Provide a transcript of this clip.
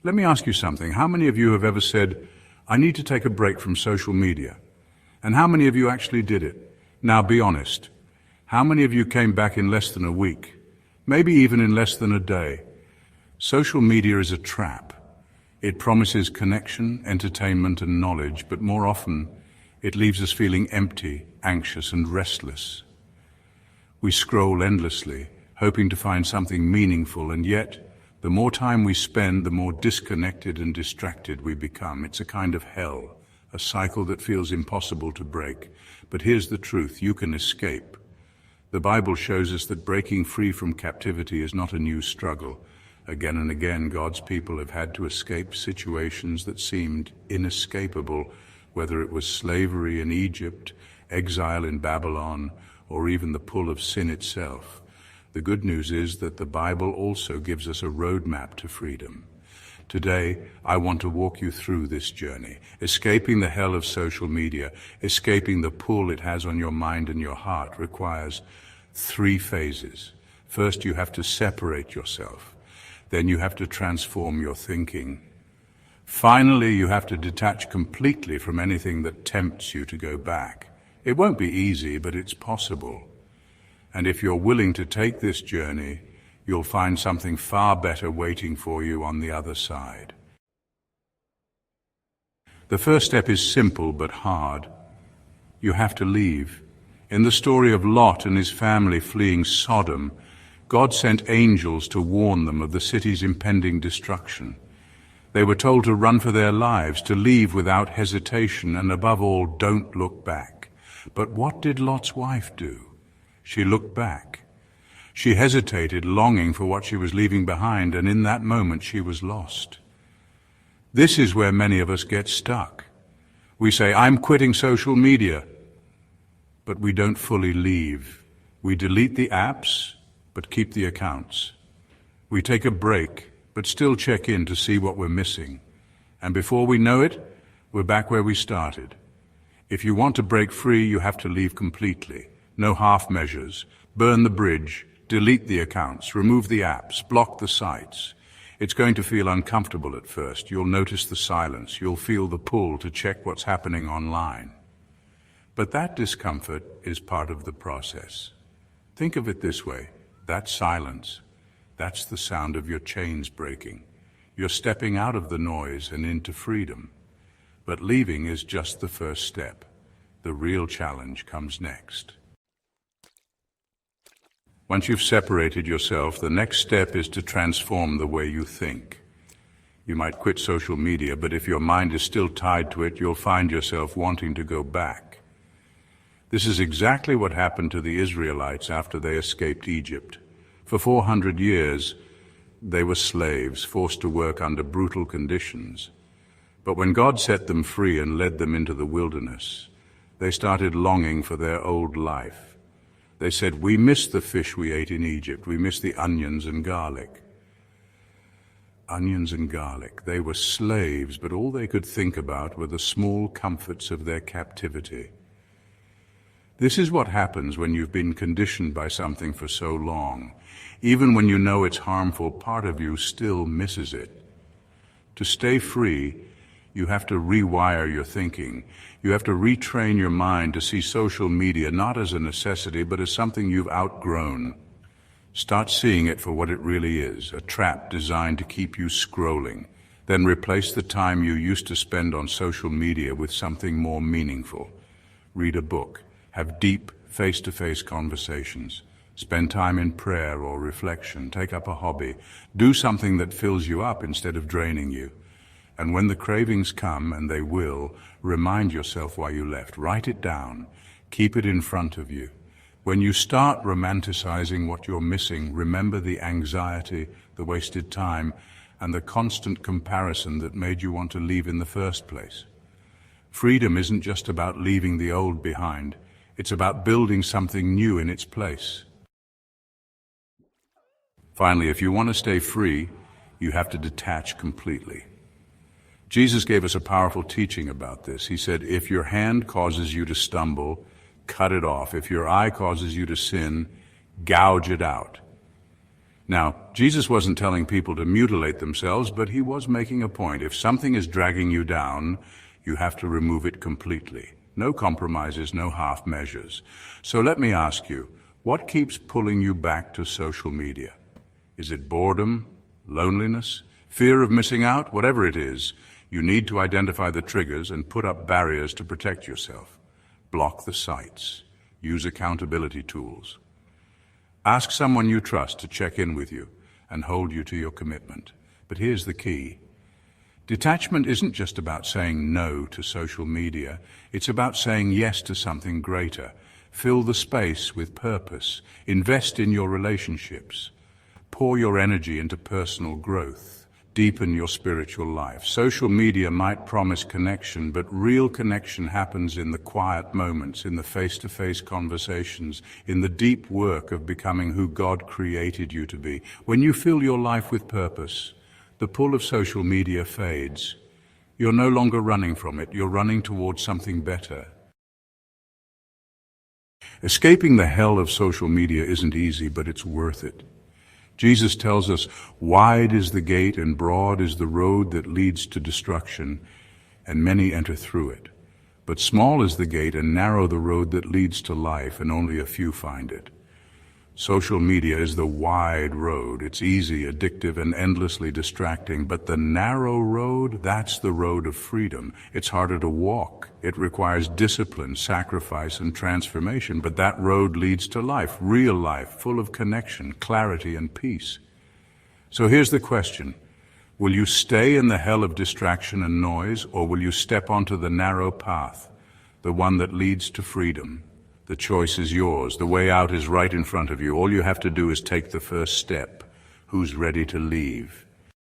Let me ask you something. How many of you have ever said, I need to take a break from social media? And how many of you actually did it? Now be honest. How many of you came back in less than a week? Maybe even in less than a day? Social media is a trap. It promises connection, entertainment, and knowledge, but more often, it leaves us feeling empty, anxious, and restless. We scroll endlessly, hoping to find something meaningful, and yet, the more time we spend, the more disconnected and distracted we become. It's a kind of hell, a cycle that feels impossible to break. But here's the truth, you can escape. The Bible shows us that breaking free from captivity is not a new struggle. Again and again, God's people have had to escape situations that seemed inescapable, whether it was slavery in Egypt, exile in Babylon, or even the pull of sin itself. The good news is that the Bible also gives us a roadmap to freedom. Today, I want to walk you through this journey, escaping the hell of social media, escaping the pull it has on your mind and your heart requires 3 phases. First, you have to separate yourself. Then you have to transform your thinking. Finally, you have to detach completely from anything that tempts you to go back. It won't be easy, but it's possible. And if you're willing to take this journey, you'll find something far better waiting for you on the other side. The first step is simple but hard. You have to leave. In the story of Lot and his family fleeing Sodom, God sent angels to warn them of the city's impending destruction. They were told to run for their lives, to leave without hesitation, and above all, don't look back. But what did Lot's wife do? She looked back. She hesitated, longing for what she was leaving behind, and in that moment she was lost. This is where many of us get stuck. We say, I'm quitting social media, but we don't fully leave. We delete the apps, but keep the accounts. We take a break, but still check in to see what we're missing. And before we know it, we're back where we started. If you want to break free, you have to leave completely. No half measures. Burn the bridge, delete the accounts, remove the apps, block the sites. It's going to feel uncomfortable at first. You'll notice the silence. You'll feel the pull to check what's happening online. But that discomfort is part of the process. Think of it this way. That silence, that's the sound of your chains breaking. You're stepping out of the noise and into freedom. But leaving is just the first step. The real challenge comes next. Once you've separated yourself, the next step is to transform the way you think. You might quit social media, but if your mind is still tied to it, you'll find yourself wanting to go back. This is exactly what happened to the Israelites after they escaped Egypt. For 400 years, they were slaves, forced to work under brutal conditions. But when God set them free and led them into the wilderness, they started longing for their old life. They said, we miss the fish we ate in Egypt. We miss the onions and garlic. Onions and garlic. They were slaves, but all they could think about were the small comforts of their captivity. This is what happens when you've been conditioned by something for so long. Even when you know it's harmful, part of you still misses it. To stay free, you have to rewire your thinking. You have to retrain your mind to see social media not as a necessity, but as something you've outgrown. Start seeing it for what it really is, a trap designed to keep you scrolling. Then replace the time you used to spend on social media with something more meaningful. Read a book. Have deep, face-to-face conversations. Spend time in prayer or reflection. Take up a hobby. Do something that fills you up instead of draining you. And when the cravings come, and they will, remind yourself why you left. Write it down. Keep it in front of you. When you start romanticizing what you're missing, remember the anxiety, the wasted time, and the constant comparison that made you want to leave in the first place. Freedom isn't just about leaving the old behind. It's about building something new in its place. Finally, if you want to stay free, you have to detach completely. Jesus gave us a powerful teaching about this. He said, if your hand causes you to stumble, cut it off. If your eye causes you to sin, gouge it out. Now, Jesus wasn't telling people to mutilate themselves, but he was making a point. If something is dragging you down, you have to remove it completely. No compromises, no half measures. So let me ask you, what keeps pulling you back to social media? Is it boredom, loneliness, fear of missing out? Whatever it is, you need to identify the triggers and put up barriers to protect yourself. Block the sites. Use accountability tools. Ask someone you trust to check in with you and hold you to your commitment. But here's the key. Detachment isn't just about saying no to social media. It's about saying yes to something greater. Fill the space with purpose. Invest in your relationships. Pour your energy into personal growth. Deepen your spiritual life. Social media might promise connection, but real connection happens in the quiet moments, in the face-to-face conversations, in the deep work of becoming who God created you to be. When you fill your life with purpose, the pull of social media fades. You're no longer running from it. You're running towards something better. Escaping the hell of social media isn't easy, but it's worth it. Jesus tells us, wide is the gate and broad is the road that leads to destruction, and many enter through it. But small is the gate and narrow the road that leads to life, and only a few find it. Social media is the wide road. It's easy, addictive, and endlessly distracting. But the narrow road, that's the road of freedom. It's harder to walk. It requires discipline, sacrifice, and transformation. But that road leads to life, real life, full of connection, clarity, and peace. So here's the question. Will you stay in the hell of distraction and noise, or will you step onto the narrow path, the one that leads to freedom? The choice is yours. The way out is right in front of you. All you have to do is take the first step. Who's ready to leave?